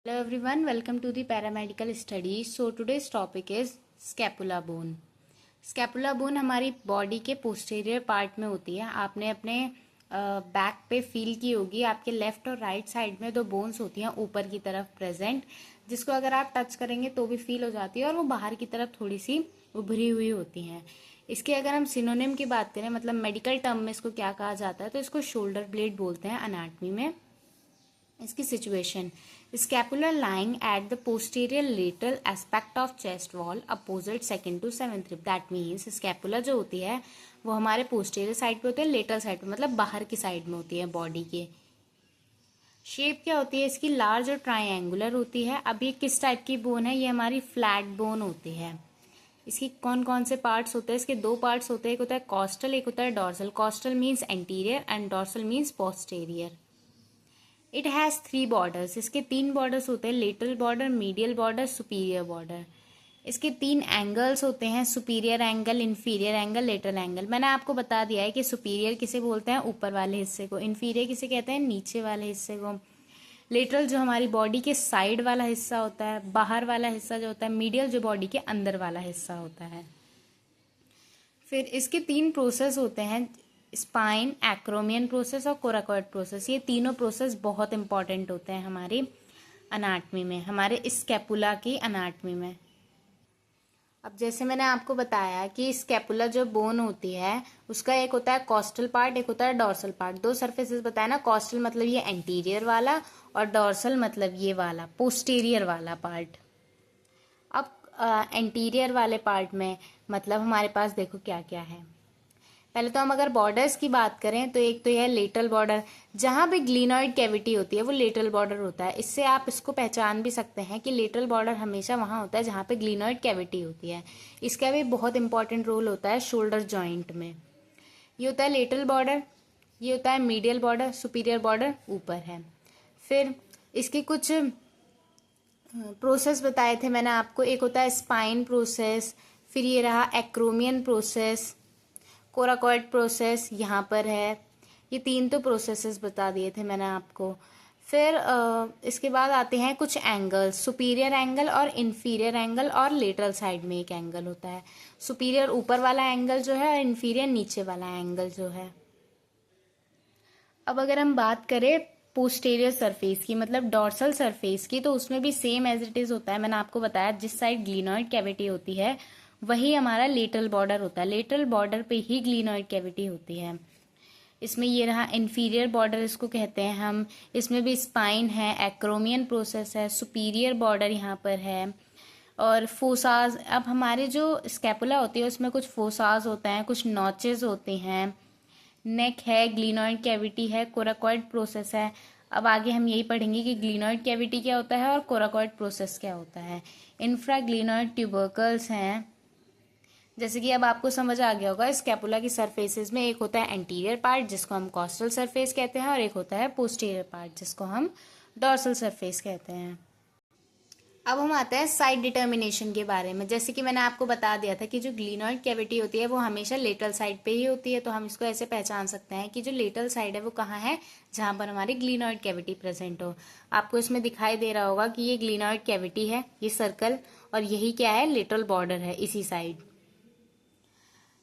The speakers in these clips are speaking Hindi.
Hello everyone, welcome to the paramedical studies. So today's topic is scapula bone. Scapula bone हमारी बॉडी के पोस्टीरियर पार्ट में होती है. आपने अपने बैक पे फील की होगी. आपके लेफ्ट और राइट साइड में दो बोन्स होती हैं ऊपर की तरफ प्रेजेंट, जिसको अगर आप टच करेंगे तो भी फील हो जाती है और वो बाहर की तरफ थोड़ी सी उभरी हुई होती हैं. इसके अगर हम सिनोनिम की बात करें, मतलब मेडिकल टर्म में इसको क्या कहा जाता है, तो इसको शोल्डर ब्लेड बोलते हैं अनाटमी में. इसकी situation: scapular lying at the posterior lateral aspect of chest wall opposite second to seventh rib. That means scapula जो होती है वो हमारे पोस्टीरियर साइड पे होती है, लेटरल साइड पे मतलब बाहर की साइड में होती है बॉडी के. शेप क्या होती है इसकी? लार्ज और ट्राइंगुलर होती है. अब ये किस टाइप की बोन है? ये हमारी फ्लैट बोन होती है. इसकी कौन कौन से पार्ट्स होते हैं? इसके दो पार्ट्स होते हैं, एक होता है कॉस्टल, एक होता है dorsal. Costal means anterior and dorsal means posterior. It has 3 borders. इसके 3 बॉर्डर्स होते हैं, lateral border, medial border, superior border. इसके 3 एंगल्स होते हैं, superior angle, inferior angle, lateral angle. मैंने आपको बता दिया है कि सुपीरियर किसे बोलते हैं? ऊपर वाले हिस्से को. इन्फीरियर किसे कहते हैं? नीचे वाले हिस्से को. लेटरल जो हमारी बॉडी के साइड वाला हिस्सा होता है, बाहर वाला हिस्सा जो होता है. मीडियल जो बॉडी के अंदर वाला हिस्सा होता है. फिर इसके 3 प्रोसेस होते हैं, स्पाइन, एक्रोमियन प्रोसेस और कोराकॉइड प्रोसेस. ये तीनों प्रोसेस बहुत इंपॉर्टेंट होते हैं हमारी अनाटमी में, हमारे स्कैपुला की अनाटमी में. अब जैसे मैंने आपको बताया कि स्कैपुला जो बोन होती है उसका एक होता है कॉस्टल पार्ट, एक होता है डॉर्सल पार्ट. 2 सरफेसेस बताया ना. कॉस्टल मतलब ये एंटीरियर वाला और डॉर्सल मतलब ये वाला पोस्टीरियर वाला पार्ट. अब एंटीरियर वाले पार्ट में मतलब हमारे पास देखो क्या क्या है. पहले तो हम अगर बॉर्डर्स की बात करें तो एक तो यह लेटरल बॉर्डर, जहां भी ग्लिनॉइड कैविटी होती है वो लेटरल बॉर्डर होता है. इससे आप इसको पहचान भी सकते हैं कि लेटरल बॉर्डर हमेशा वहां होता है जहां पे ग्लिनॉइड कैविटी होती है. इसका भी बहुत इंपॉर्टेंट रोल होता है शोल्डर जॉइंट में. ये होता है लेटरल बॉर्डर, ये होता है मीडियल बॉर्डर, सुपीरियर बॉर्डर ऊपर है. फिर इसके कुछ प्रोसेस बताए थे मैंने आपको. एक होता है स्पाइन प्रोसेस, फिर ये रहा एक्रोमियन प्रोसेस, कोराकॉइड प्रोसेस यहाँ पर है. ये 3 तो प्रोसेसेस बता दिए थे मैंने आपको. फिर इसके बाद आते हैं कुछ एंगल्स, सुपीरियर एंगल और इन्फीरियर एंगल, और लेटरल साइड में एक एंगल होता है. सुपीरियर ऊपर वाला एंगल जो है और इन्फीरियर नीचे वाला एंगल जो है. अब अगर हम बात करें पोस्टीरियर सरफेस की, मतलब डॉर्सल सरफेस की, तो उसमें भी सेम एज इट इज होता है. मैंने आपको बताया जिस साइड ग्लिनॉइड कैविटी होती है वही हमारा लेटरल बॉर्डर होता है. लेटरल बॉर्डर पे ही ग्लिनॉइड कैविटी होती है. इसमें ये रहा इन्फीरियर बॉर्डर, इसको कहते हैं हम. इसमें भी स्पाइन है, एक्रोमियन प्रोसेस है, सुपीरियर बॉर्डर यहाँ पर है, और फोसाज. अब हमारे जो स्कैपुला होती है उसमें कुछ फोसाज होते हैं, कुछ नॉचेज होते हैं, नेक है, ग्लिनॉइड कैविटी है, कोराकॉइड प्रोसेस है. अब आगे हम यही पढ़ेंगे कि ग्लिनॉइड कैविटी क्या होता है और कोराकॉइड प्रोसेस क्या होता है. इंफ्राग्लिनॉइड ट्यूबरकल्स हैं. जैसे कि अब आपको समझ आ गया होगा, स्कैपुला की सरफेसेस में एक होता है एंटीरियर पार्ट जिसको हम कॉस्टल सरफेस कहते हैं और एक होता है पोस्टीरियर पार्ट जिसको हम डॉर्सल सरफेस कहते हैं. अब हम आते हैं साइड डिटर्मिनेशन के बारे में. जैसे कि मैंने आपको बता दिया था कि जो ग्लिनॉइड कैविटी होती है वो हमेशा लेटरल साइड पे ही होती है, तो हम इसको ऐसे पहचान सकते हैं कि जो लेटरल साइड है वो कहाँ है? जहाँ पर हमारी ग्लिनॉइड कैविटी प्रेजेंट हो. आपको इसमें दिखाई दे रहा होगा कि ये ग्लिनॉइड कैविटी है, ये सर्कल, और यही क्या है? लेटरल बॉर्डर है इसी side.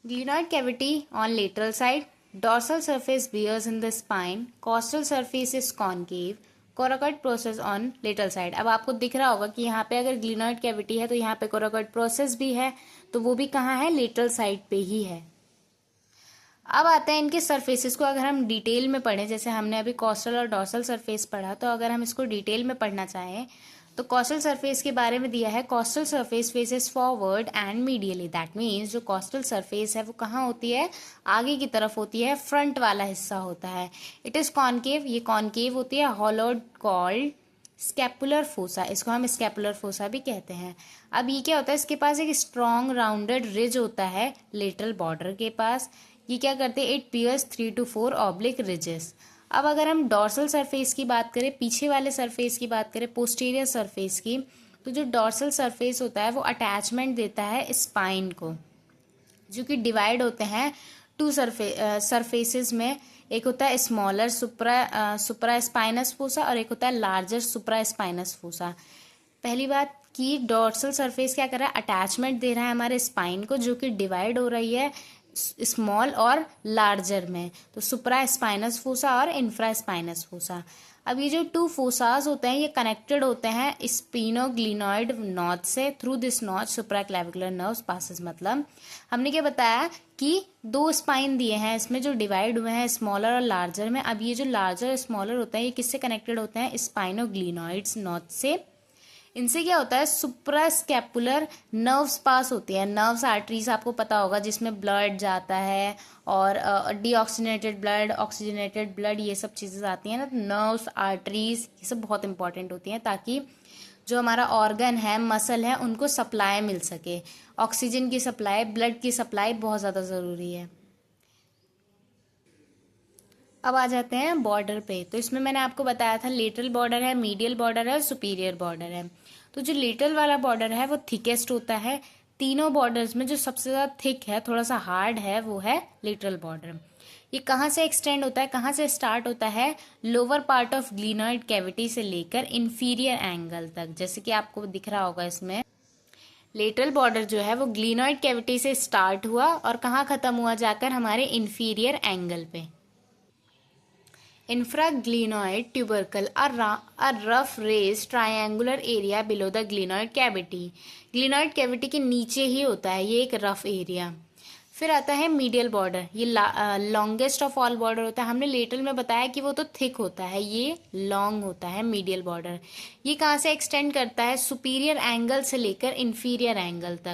Glenoid cavity on lateral side. Dorsal surface bears in the spine. Costal surface is concave. Coracoid process on lateral side. अब आपको दिख रहा होगा कि यहाँ पे अगर ग्लिनॉइड कैविटी है तो यहाँ पे कोराकॉइड प्रोसेस भी है, तो वो भी कहाँ है? लेटरल साइड पे ही है. अब आते हैं इनके सरफेसेस को अगर हम डिटेल में पढ़ें. जैसे हमने अभी कॉस्टल और डॉर्सल सरफेस पढ़ा, तो अगर हम इसको डिटेल में पढ़ना चाहें तो कॉस्टल सरफेस के बारे में दिया है, costal surface faces forward and medially. That means जो कॉस्टल सरफेस है वो कहाँ होती है? आगे की तरफ होती है, फ्रंट वाला हिस्सा होता है. इट इज कॉन्केव, ये कॉन्केव होती है. हॉलोड कॉल्ड स्कैपुलर फोसा, इसको हम स्कैपुलर फोसा भी कहते हैं. अब ये क्या होता है? इसके पास एक स्ट्रॉन्ग राउंडेड रिज होता है लेटरल बॉर्डर के पास. ये क्या करते हैं? It bears 3 to 4 oblique ridges. अब अगर हम डॉर्सल सरफेस की बात करें, पीछे वाले सरफेस की बात करें, पोस्टीरियर सरफेस की, तो जो डॉर्सल सरफेस होता है वो अटैचमेंट देता है स्पाइन को, जो कि डिवाइड होते हैं 2 सरफेसेस में. एक होता है स्मॉलर सुप्रा स्पाइनस फोसा और एक होता है लार्जर सुप्रा स्पाइनस फोसा। पहली बात कि डॉर्सल सरफेस क्या कर रहा है, अटैचमेंट दे रहा है हमारे स्पाइन को, जो कि डिवाइड हो रही है स्मॉल और लार्जर में, तो सुप्रा स्पाइनस फोसा और इंफ्रा स्पाइनस फोसा। अब ये जो टू फोसास होते हैं ये कनेक्टेड होते हैं स्पिनोग्लिनॉइड नॉच से, through this notch supra clavicular nerves passes. मतलब हमने क्या बताया कि दो स्पाइन दिए हैं इसमें जो डिवाइड हुए हैं स्मॉलर और लार्जर में। अब ये जो लार्जर और स्मॉलर होते हैं ये किससे कनेक्टेड होते हैं, स्पाइनोग्लिनॉइड्स नॉच से। इनसे क्या होता है, सुप्रास्कैपुलर नर्व्स पास होती है, नर्व्स आर्टरीज आपको पता होगा जिसमें ब्लड जाता है और डीऑक्सीजनेटेड ब्लड, ऑक्सीजनेटेड ब्लड, ये सब चीज़ें आती हैं ना। तो नर्व्स आर्टरीज ये सब बहुत इंपॉर्टेंट होती हैं ताकि जो हमारा ऑर्गन है, मसल है, उनको सप्लाई मिल सके। ऑक्सीजन की सप्लाई, ब्लड की सप्लाई बहुत ज़्यादा ज़रूरी है। अब आ जाते हैं बॉर्डर पे। तो इसमें मैंने आपको बताया था लेटरल बॉर्डर है, मीडियल बॉर्डर है और सुपीरियर बॉर्डर है। तो जो लेटरल वाला बॉर्डर है वो थिकेस्ट होता है। तीनों बॉर्डर्स में जो सबसे ज़्यादा थिक है, थोड़ा सा हार्ड है, वो है लेटरल बॉर्डर। ये कहाँ से एक्सटेंड होता है, कहाँ से स्टार्ट होता है, lower part of glenoid cavity से लेकर इंफीरियर एंगल तक। जैसे कि आपको दिख रहा होगा इसमें, लेटरल बॉर्डर जो है वो ग्लिनॉइड कैविटी से स्टार्ट हुआ और कहाँ खत्म हुआ, जाकर हमारे इंफीरियर एंगल पे। Infraglenoid tubercle, a rough raised triangular area below the glenoid cavity। Glenoid cavity के नीचे ही होता है ये एक रफ एरिया। फिर आता है मीडियल बॉर्डर, ये लॉन्गेस्ट ऑफ ऑल बॉर्डर होता है। हमने लेटरल में बताया कि वो तो थिक होता है, ये लॉन्ग होता है मीडियल बॉर्डर। ये कहाँ से एक्सटेंड करता है, सुपीरियर एंगल से लेकर इंफीरियर एंगल तक।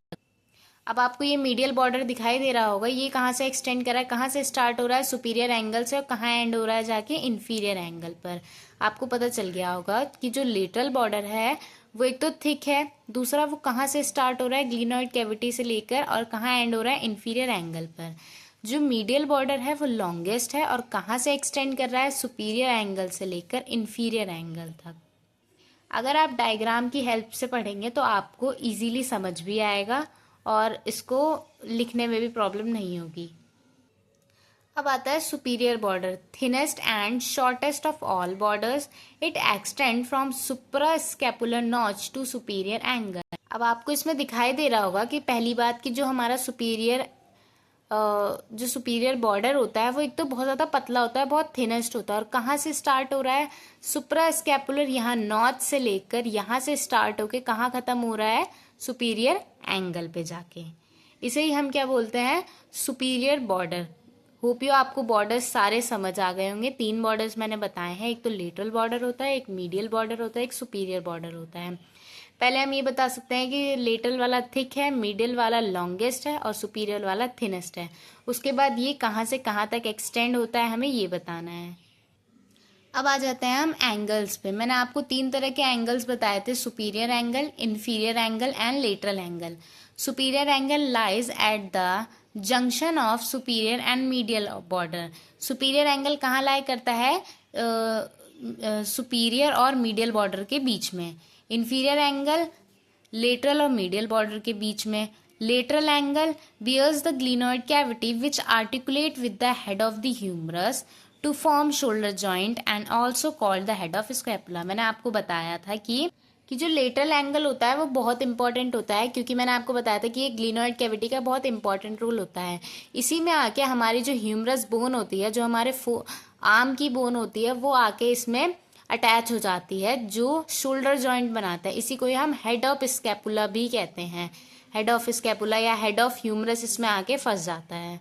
अब आपको ये मीडियल बॉर्डर दिखाई दे रहा होगा, ये कहाँ से एक्सटेंड कर रहा है, कहाँ से स्टार्ट हो रहा है, सुपीरियर एंगल से, और कहाँ एंड हो रहा है जाके इंफीरियर एंगल पर। आपको पता चल गया होगा कि जो लेटरल बॉर्डर है वो एक तो थिक है, दूसरा वो कहाँ से स्टार्ट हो रहा है, ग्लिनॉइड कैविटी से लेकर, और कहाँ एंड हो रहा है, इंफीरियर एंगल पर। जो मीडियल बॉर्डर है वो लॉन्गेस्ट है और कहाँ से एक्सटेंड कर रहा है, सुपीरियर एंगल से लेकर इंफीरियर एंगल तक। अगर आप डायग्राम की हेल्प से पढ़ेंगे तो आपको इजीली समझ भी आएगा और इसको लिखने में भी प्रॉब्लम नहीं होगी। अब आता है superior border, thinnest and shortest of all borders. It extend from suprascapular notch to superior angle. अब आपको इसमें दिखाई दे रहा होगा कि पहली बात कि जो हमारा सुपीरियर बॉर्डर होता है वो एक तो बहुत ज़्यादा पतला होता है, बहुत थिनेस्ट होता है, और कहाँ से स्टार्ट हो रहा है, सुप्रास्कैपुलर, यहाँ नॉच से लेकर यहाँ से स्टार्ट होके कहाँ खत्म हो रहा है, सुपीरियर एंगल पे जाके। इसे ही हम क्या बोलते हैं, सुपीरियर बॉर्डर। होप यू आपको बॉर्डर्स सारे समझ आ गए होंगे। 3 बॉर्डर्स मैंने बताए हैं, एक तो लेटरल बॉर्डर होता है, एक मीडियल बॉर्डर होता है, एक सुपीरियर बॉर्डर होता है। पहले हम ये बता सकते हैं कि लेटरल वाला थिक है, मीडियल वाला लॉन्गेस्ट है और सुपीरियर वाला थिनेस्ट है। उसके बाद ये कहाँ से कहाँ तक एक्सटेंड होता है हमें ये बताना है। अब आ जाते हैं हम एंगल्स पे। मैंने आपको 3 तरह के एंगल्स बताए थे, superior angle, inferior angle and lateral angle. Superior angle lies at the junction of superior and medial border. Superior angle कहाँ लाई करता है, सुपीरियर और मीडियल बॉर्डर के बीच में। इंफीरियर एंगल लेटरल और मीडियल बॉर्डर के बीच में। Lateral angle bears the glenoid cavity which articulate with the head of the humerus to form shoulder joint and also called the head of scapula. मैंने आपको बताया था कि जो लेटरल एंगल होता है वो बहुत इंपॉर्टेंट होता है, क्योंकि मैंने आपको बताया था कि ये ग्लिनॉइड कैविटी का बहुत इंपॉर्टेंट रोल होता है। इसी में आके हमारी जो ह्यूमरस बोन होती है, जो हमारे आर्म की बोन होती है, वो आके इसमें अटैच हो जाती है, जो शोल्डर जॉइंट बनाता है। इसी को हम हेड ऑफ स्कैपुला भी कहते हैं। हेड ऑफ स्कैपुला या हेड ऑफ ह्यूमरस इसमें आके फंस जाता है।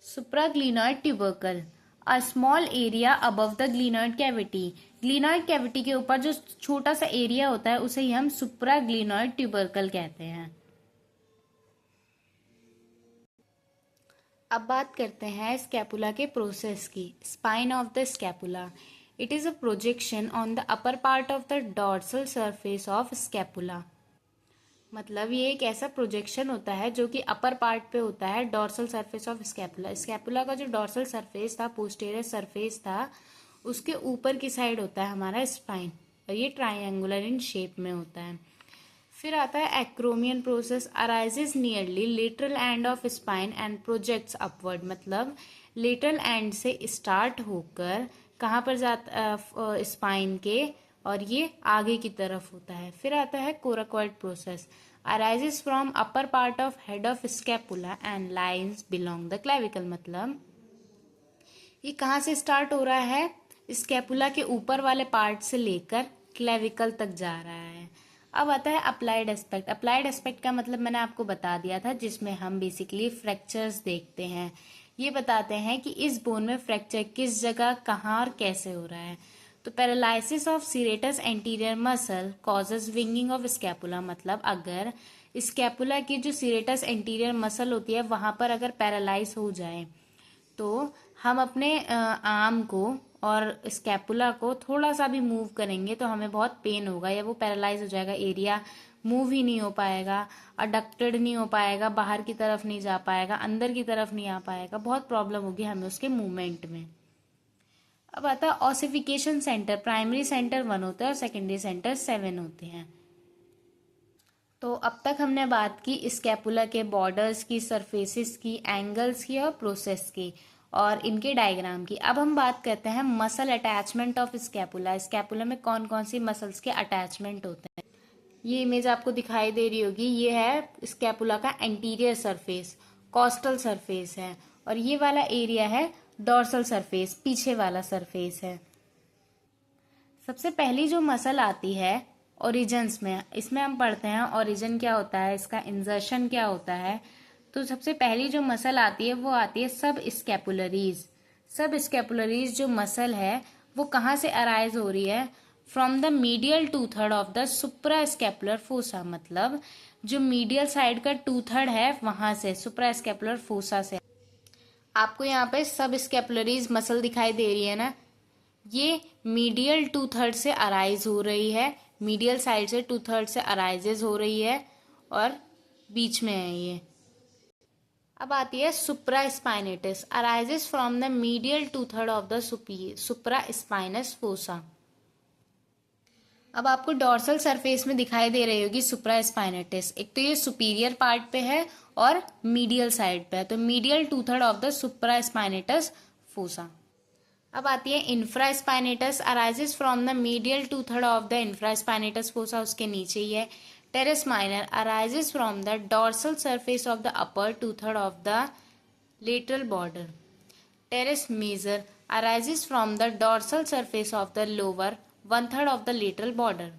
Supraglenoid tubercle, a small area above the glenoid cavity. Glenoid cavity के ऊपर जो छोटा सा एरिया होता है उसे ही हम सुप्राग्लिनॉइड ट्यूबरकल कहते हैं। अब बात करते हैं स्कैपुला के प्रोसेस की। Spine of the scapula, it is a projection on the upper part of the dorsal surface of scapula. मतलब ये एक ऐसा प्रोजेक्शन होता है जो कि अपर पार्ट पे होता है, dorsal surface of scapula. Scapula का जो डॉर्सल सरफेस था, पोस्टीरियर सरफेस था, उसके ऊपर की साइड होता है हमारा स्पाइन, और ये ट्रायंगुलर इन शेप में होता है। फिर आता है acromion process, arises nearly lateral end of spine and projects upward. मतलब लेटरल एंड से स्टार्ट होकर कहाँ पर जाता, स्पाइन के, और ये आगे की तरफ होता है। फिर आता है coracoid process, arises from upper part of head of scapula and lines belong the clavicle. मतलब ये कहाँ से स्टार्ट हो रहा है, स्कैपुला के ऊपर वाले पार्ट से लेकर क्लेविकल तक जा रहा है। अब आता है अप्लाइड एस्पेक्ट। अप्लाइड एस्पेक्ट का मतलब मैंने आपको बता दिया था, जिसमें हम बेसिकली फ्रैक्चर्स देखते हैं। ये बताते हैं कि इस बोन में फ्रैक्चर किस जगह, कहाँ और कैसे हो रहा है। तो paralysis of serratus anterior muscle causes winging of scapula. मतलब अगर स्कैपुला की जो सीरेटस एंटीरियर मसल होती है वहां पर अगर पैरालाइज हो जाए तो हम अपने आर्म को और स्कैपुला को थोड़ा सा भी मूव करेंगे तो हमें बहुत पेन होगा, या वो पैरालाइज हो जाएगा, एरिया मूव ही नहीं हो पाएगा, अडक्टेड नहीं हो पाएगा, बाहर की तरफ नहीं जा पाएगा, अंदर की तरफ नहीं आ पाएगा, बहुत प्रॉब्लम होगी हमें उसके मूवमेंट में। अब आता है ऑसिफिकेशन सेंटर। प्राइमरी सेंटर 1 होता है और सेकेंडरी सेंटर 7 होते हैं। तो अब तक हमने बात की स्कैपुला के बॉर्डर्स की, सरफेसेस की, एंगल्स की और प्रोसेस की और इनके डायग्राम की। अब हम बात करते हैं muscle attachment of scapula. Scapula में कौन कौन सी मसल्स के अटैचमेंट होते हैं। ये इमेज आपको दिखाई दे रही होगी, ये है स्कैपुला का एंटीरियर सरफेस, कॉस्टल सरफेस है, और ये वाला एरिया है डॉर्सल सरफेस, पीछे वाला सरफेस है। सबसे पहली जो मसल आती है ओरिजिन्स में, इसमें हम पढ़ते हैं ओरिजिन क्या होता है, इसका इंजर्शन क्या होता है। तो सबसे पहली जो मसल आती है वो आती है सब स्कैपुलरीज। सब स्कैपुलरीज जो मसल है वो कहाँ से अराइज हो रही है, from the medial 2/3 of the supra scapular fossa. मतलब जो मीडियल साइड का 2/3 है वहां से, सुप्रा स्कैपुलर फोसा से। आपको यहाँ पे सब स्कैपुलरीज मसल दिखाई दे रही है ना, ये मीडियल 2/3 से अराइज हो रही है, मीडियल साइड से 2/3 से अराइजेज हो रही है और बीच में है ये। अब आती है supraspinatus, arises from the medial 2/3 of the supraspinous fossa. अब आपको डॉर्सल सरफेस में दिखाई दे रही होगी सुप्रा स्पाइनेटिस। एक तो ये सुपीरियर पार्ट पे है और मीडियल साइड पे है, तो medial 2/3 of the supraspinatus fossa. अब आती है infraspinatus, arises from the medial 2/3 of the infraspinatus fossa, उसके नीचे ही है। Teres minor arises from the dorsal surface of the upper 2/3 of the lateral border. Teres major arises from the dorsal surface of the lower 1/3 of the lateral border.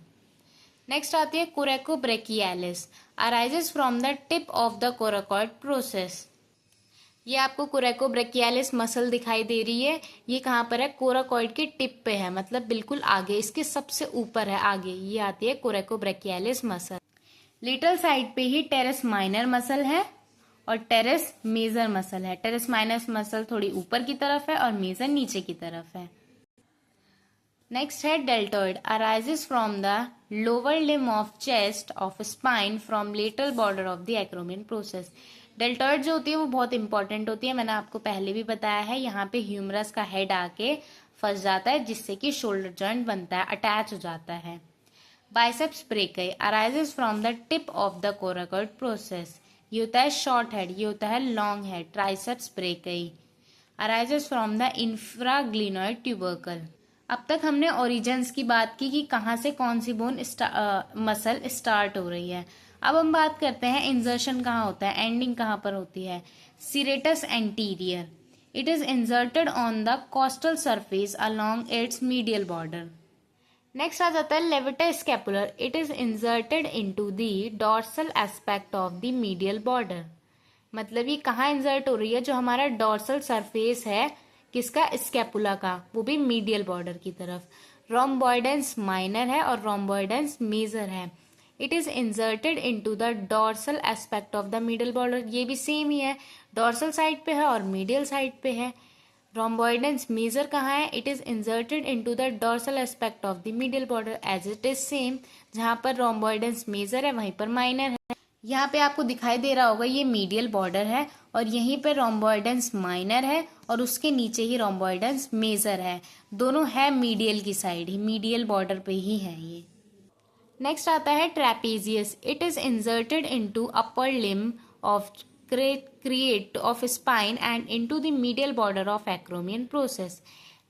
Next आती है coracobrachialis, arises from the tip of the coracoid process. ये आपको कोरेकोब्रेकियालिस मसल दिखाई दे रही है, ये कहाँ पर है, कोराकॉइड के टिप पे है, मतलब बिल्कुल आगे, इसके सबसे ऊपर है आगे, ये आती है कोरेकोब्रेकियालिस मसल। लिटल साइड पे ही टेरेस माइनर मसल है और टेरेस मेजर मसल है। टेरेस माइनर मसल थोड़ी ऊपर की तरफ है और मेजर नीचे की तरफ है। नेक्स्ट है deltoid, arises from the lower limb of chest of spine from lateral border of the acromion process. Deltoid जो होती है वो बहुत इंपॉर्टेंट होती है, मैंने आपको पहले भी बताया है। यहाँ पे ह्यूमरस का हेड आके फंस जाता है जिससे कि शोल्डर जॉइंट बनता है, अटैच हो जाता है। Biceps brachii arises from the tip of the coracoid process. ये होता है शॉर्ट हेड, ये होता है long head. Triceps brachii arises from the infraglenoid tubercle. अब तक हमने ओरिजिन्स की बात की कि कहाँ से कौन सी बोन मसल स्टार्ट हो रही है। अब हम बात करते हैं इंजर्शन कहाँ होता है, एंडिंग कहाँ पर होती है। Serratus anterior, it is inserted on the costal surface along its medial border. Next आ जाता है levator scapulae, it is inserted into the dorsal aspect of the medial border. मतलब ये कहाँ इंसर्ट हो रही है, जो हमारा डॉर्सल सरफेस है किसका, स्कैपुला का, वो भी मीडियल बॉर्डर की तरफ। रोम्बॉइडेंस माइनर है और रोम्बॉइडेंस मेजर है। It is inserted into the dorsal aspect of the middle border, ये भी सेम ही है, डॉर्सल साइड पे है और मीडियल साइड पे है। रोम्बॉइडेंस मेजर कहाँ है, it is inserted into the dorsal aspect of the medial border as it is same. जहाँ पर रोम्बॉइडेंस मेजर है वहीं पर माइनर है। यहाँ पे आपको दिखाई दे रहा होगा ये मीडियल बॉर्डर है और यहीं पे रोम्बॉइडेंस माइनर है और उसके नीचे ही रोम्बॉइडेंस मेजर है। दोनों है मीडियल की साइड ही, मीडियल बॉर्डर पे ही है ये। नेक्स्ट आता है trapezius, it is inserted into upper lip of create of spine and into the medial border of acromion process.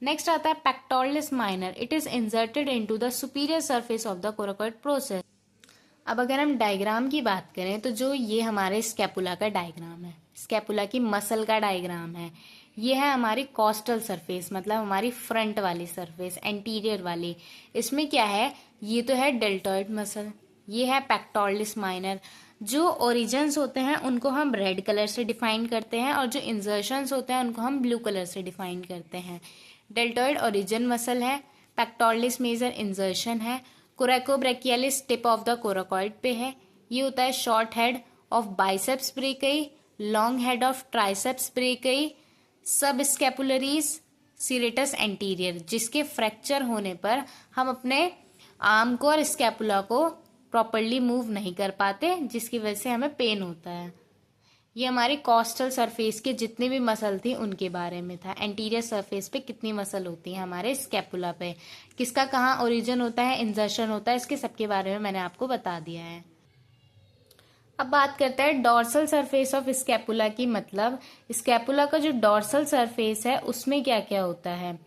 Next आता है pectoralis minor. It is inserted into the superior surface of the coracoid process. अब अगर हम डायग्राम की बात करें तो जो ये हमारे स्कैपुला का डायग्राम है, स्कैपुला की मसल का डायग्राम है, ये है हमारी कॉस्टल सरफेस, मतलब हमारी फ्रंट वाली सरफेस, एंटीरियर वाली. इसमें क्या है, ये तो है डेल्टॉइड मसल, ये है पेक्टोरलिस माइनर. जो ओरिजिन्स होते हैं उनको हम रेड कलर से डिफाइन करते हैं और जो इंसर्शंस होते हैं उनको हम ब्लू कलर से डिफाइन करते हैं. डेल्टॉइड ओरिजिन मसल है, पेक्टोरलिस मेजर इंसर्शन है, coracobrachialis tip of the coracoid पे है. ये होता है short head of biceps brachii, long head of triceps brachii, subscapularis serratus anterior, जिसके फ्रैक्चर होने पर हम अपने आर्म को और स्कैपुला को प्रॉपरली मूव नहीं कर पाते, जिसकी वजह से हमें पेन होता है. ये हमारी कॉस्टल सरफेस के जितनी भी मसल थी उनके बारे में था. एंटीरियर सरफेस पे कितनी मसल होती है हमारे स्कैपुला पे, किसका कहाँ ओरिजिन होता है, इंसर्शन होता है, इसके सबके बारे में मैंने आपको बता दिया है. अब बात करते हैं डॉर्सल सरफेस ऑफ स्कैपुला की. मतलब स्कैपुला का जो डॉर्सल सरफेस है उसमें क्या क्या होता है.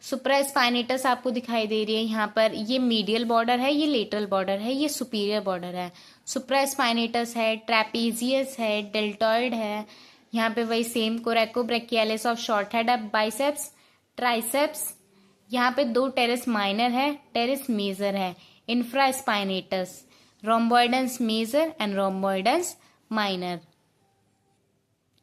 सुप्रास्पाइनेटस आपको दिखाई दे रही है यहाँ पर, ये मीडियल बॉर्डर है, ये लेटरल बॉर्डर है, ये सुपीरियर बॉर्डर है. सुप्रास्पाइनेटस है, ट्रेपीजियस है, डेल्टॉइड है. यहाँ पे वही same coracobrachialis of short head of biceps, triceps. यहाँ पे दो टेरेस माइनर है, टेरेस मेजर है. Infraspinatus, rhomboideus major and rhomboideus minor.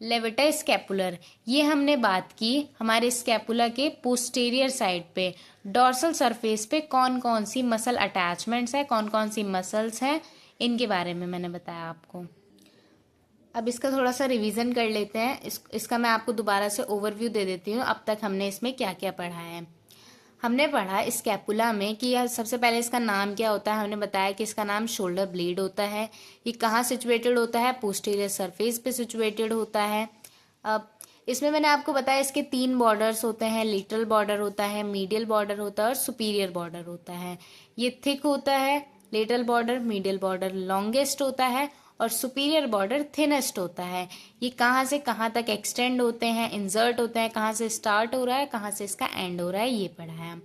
Levator scapulae, ये हमने बात की हमारे स्कैपुला के पोस्टेरियर साइड पे. डॉर्सल सरफेस पे कौन कौन सी मसल अटैचमेंट्स है, कौन कौन सी मसल्स हैं, इनके बारे में मैंने बताया आपको. अब इसका थोड़ा सा रिवीजन कर लेते हैं. इसका मैं आपको दोबारा से ओवरव्यू दे देती हूँ अब तक हमने इसमें क्या क्या पढ़ा है. हमने पढ़ा स्कैपुला में कि यह सबसे पहले इसका नाम क्या होता है. हमने बताया कि इसका नाम शोल्डर ब्लेड होता है. ये कहाँ सिचुएटेड होता है, पोस्टीरियर सरफेस पे सिचुएटेड होता है. अब इसमें मैंने आपको बताया इसके 3 बॉर्डर्स होते हैं. लेटरल बॉर्डर होता है, मीडियल बॉर्डर होता है और सुपीरियर बॉर्डर होता है. ये थिक होता है lateral border, medial border longest होता है और सुपीरियर बॉर्डर थिनेस्ट होता है. ये कहाँ से कहाँ तक एक्सटेंड होते हैं, इंसर्ट होते हैं, कहाँ से स्टार्ट हो रहा है, कहाँ से इसका एंड हो रहा है, ये पढ़ा है.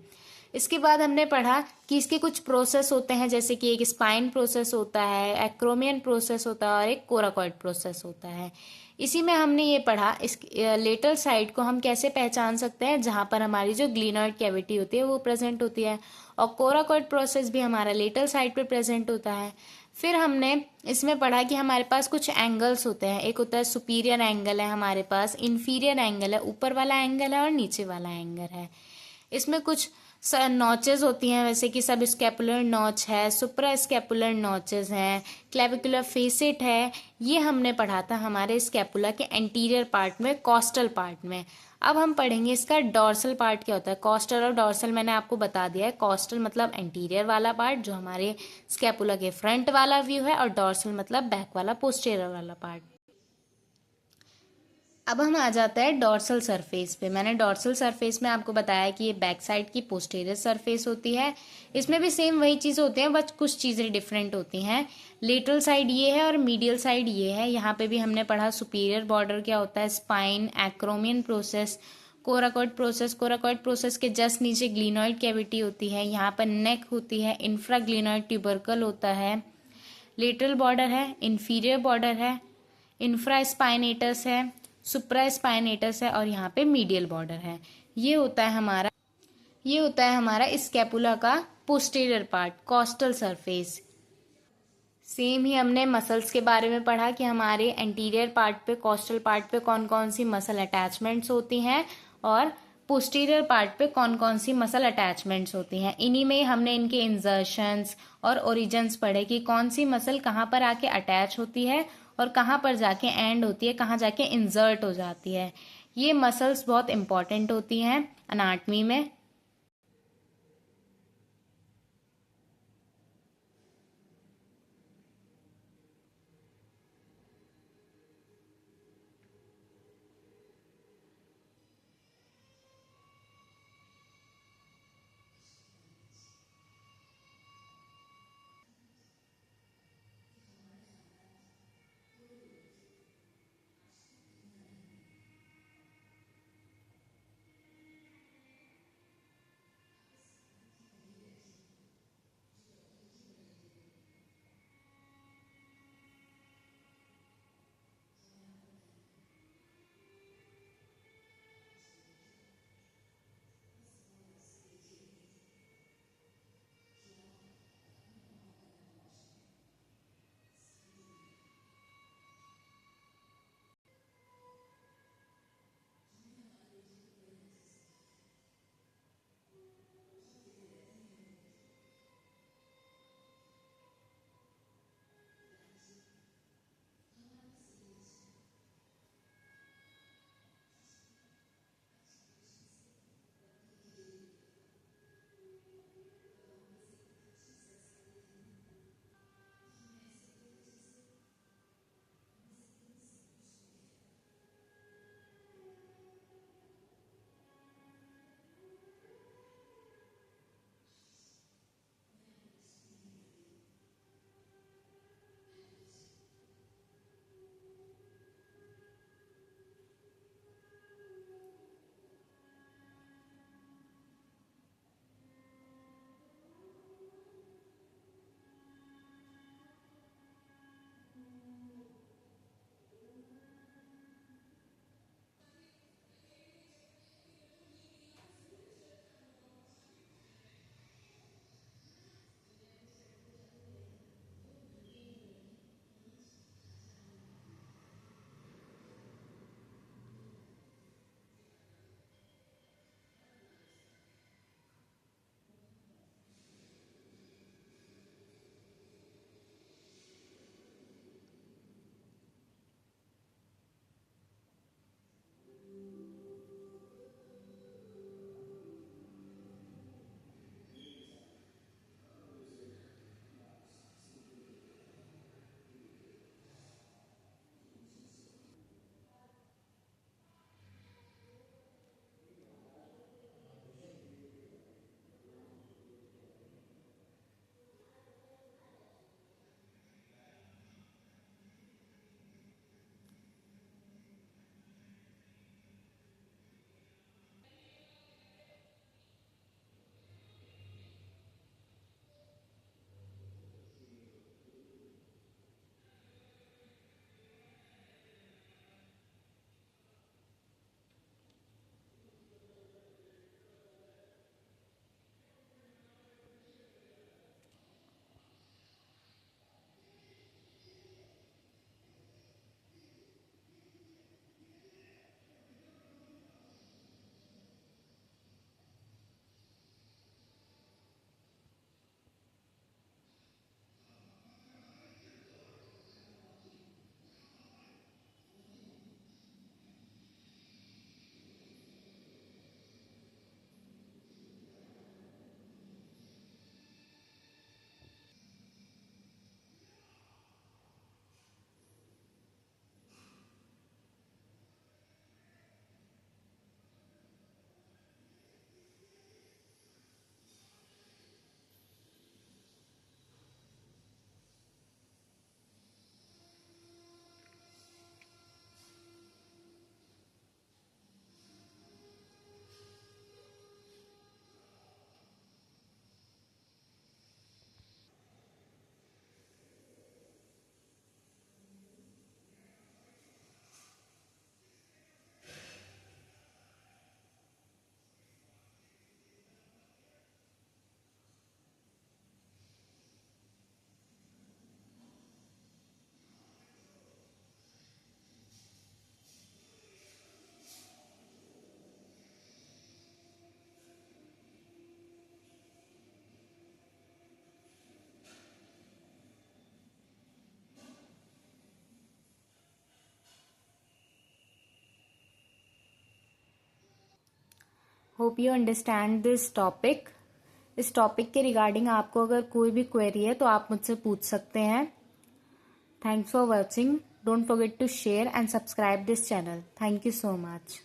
इसके बाद हमने पढ़ा कि इसके कुछ प्रोसेस होते हैं, जैसे कि एक स्पाइन प्रोसेस होता है, एक्रोमियन प्रोसेस होता है और एक कोराकॉइड प्रोसेस होता है. इसी में हमने ये पढ़ा इस लेटरल साइड को हम कैसे पहचान सकते हैं, जहाँ पर हमारी जो ग्लिनॉइड कैविटी होती है वो प्रेजेंट होती है, और कोराकॉइड प्रोसेस भी हमारा लेटरल साइड पे प्रेजेंट होता है. फिर हमने इसमें पढ़ा कि हमारे पास कुछ एंगल्स होते हैं. एक होता है सुपीरियर एंगल है हमारे पास, इन्फीरियर एंगल है, ऊपर वाला एंगल है और नीचे वाला एंगल है. इसमें कुछ नॉचेस होती हैं, वैसे कि सब स्कैपुलर नॉच है, सुप्रा स्कैपुलर नॉचेस हैं, क्लेविकुलर फेसेट है. ये हमने पढ़ा था हमारे स्कैपुला के एंटीरियर पार्ट में, कॉस्टल पार्ट में. अब हम पढ़ेंगे इसका डॉर्सल पार्ट क्या होता है. कॉस्टल और डॉर्सल मैंने आपको बता दिया है. कॉस्टल मतलब एंटीरियर वाला पार्ट जो हमारे स्कैपुला के फ्रंट वाला व्यू है, और डॉर्सल मतलब बैक वाला पोस्टीरियर वाला पार्ट. अब हम आ जाते हैं डॉर्सल सरफेस पे. मैंने डॉर्सल सरफेस में आपको बताया कि ये बैक साइड की पोस्टीरियर सरफेस होती है. इसमें भी सेम वही चीज़ होती हैं, बस कुछ चीज़ें डिफरेंट होती हैं. लेटरल साइड ये है और मीडियल साइड ये है. यहाँ पे भी हमने पढ़ा सुपीरियर बॉर्डर क्या होता है, spine, acromion process, coracoid process. Coracoid process के जस्ट नीचे ग्लिनॉइड कैविटी होती है. यहाँ पर नेक होती है, इंफ्रा ग्लिनॉइड ट्यूबरकल होता है. लेटरल बॉर्डर है, इन्फीरियर बॉर्डर है, इंफ्रा स्पाइनेटस है, सुप्रा स्पाइनेटस है और यहाँ पे मीडियल बॉर्डर है. ये होता है हमारा स्कैपुला का posterior part, costal surface. Same ही हमने मसल्स के बारे में पढ़ा कि हमारे एंटीरियर पार्ट पे, कॉस्टल पार्ट पे कौन कौन सी मसल अटैचमेंट्स होती हैं और पोस्टीरियर पार्ट पे कौन कौन सी मसल अटैचमेंट्स होती हैं. इन्हीं में हमने इनके इंसर्शंस और ओरिजिन्स पढ़े कि कौन सी मसल कहाँ पर आके अटैच होती है और कहाँ पर जाके एंड होती है, कहाँ जाके इंसर्ट हो जाती है. ये मसल्स बहुत इंपॉर्टेंट होती हैं अनाटमी में. Hope you understand this topic. इस टॉपिक के रिगार्डिंग आपको अगर कोई भी क्वेरी है तो आप मुझसे पूछ सकते हैं। Thanks for watching. Don't forget to share and subscribe this channel. Thank you so much.